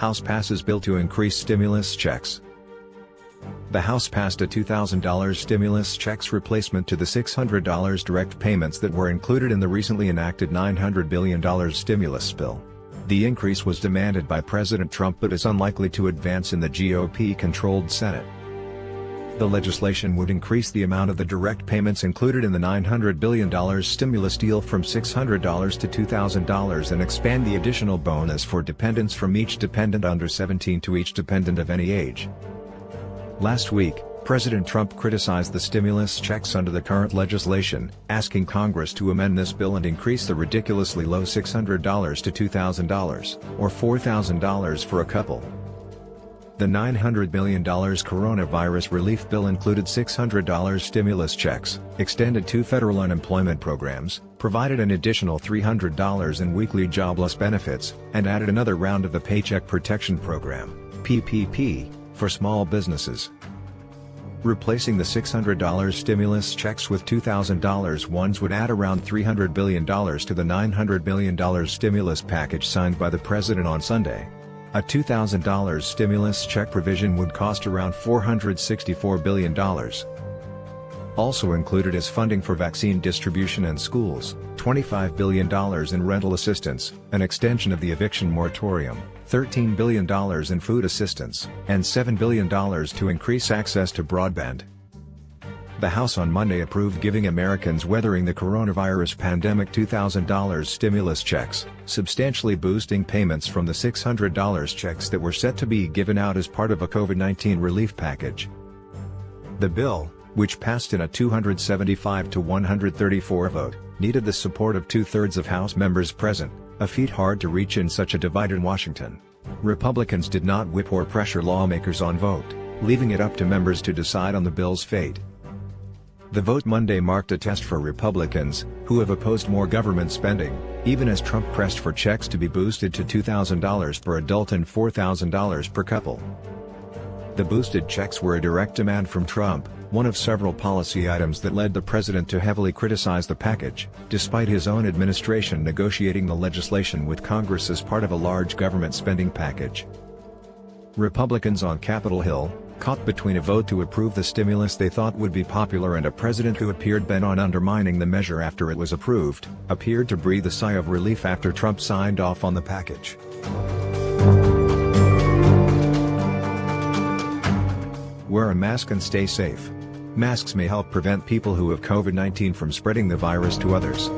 House passes bill to increase stimulus checks. The House passed a $2,000 stimulus checks replacement to the $600 direct payments that were included in the recently enacted $900 billion stimulus bill. The increase was demanded by President Trump but is unlikely to advance in the GOP-controlled Senate. The legislation would increase the amount of the direct payments included in the $900 billion stimulus deal from $600 to $2,000 and expand the additional bonus for dependents from each dependent under 17 to each dependent of any age. Last week, President Trump criticized the stimulus checks under the current legislation, asking Congress to amend this bill and increase the ridiculously low $600 to $2,000, or $4,000 for a couple. The $900 billion coronavirus relief bill included $600 stimulus checks, extended 2 federal unemployment programs, provided an additional $300 in weekly jobless benefits, and added another round of the Paycheck Protection Program (PPP) for small businesses. Replacing the $600 stimulus checks with $2,000 ones would add around $300 billion to the $900 billion stimulus package signed by the president on Sunday. A $2,000 stimulus check provision would cost around $464 billion. Also included is funding for vaccine distribution and schools, $25 billion in rental assistance, an extension of the eviction moratorium, $13 billion in food assistance, and $7 billion to increase access to broadband. The House on Monday approved giving Americans weathering the coronavirus pandemic $2,000 stimulus checks, substantially boosting payments from the $600 checks that were set to be given out as part of a COVID-19 relief package. The bill, which passed in a 275 to 134 vote, needed the support of 2/3 of House members present, a feat hard to reach in such a divided Washington. Republicans did not whip or pressure lawmakers on vote, leaving it up to members to decide on the bill's fate. The vote Monday marked a test for Republicans, who have opposed more government spending, even as Trump pressed for checks to be boosted to $2,000 per adult and $4,000 per couple. The boosted checks were a direct demand from Trump, one of several policy items that led the president to heavily criticize the package, despite his own administration negotiating the legislation with Congress as part of a large government spending package. Republicans on Capitol Hill, caught between a vote to approve the stimulus they thought would be popular and a president who appeared bent on undermining the measure after it was approved, appeared to breathe a sigh of relief after Trump signed off on the package. Wear a mask and stay safe. Masks may help prevent people who have COVID-19 from spreading the virus to others.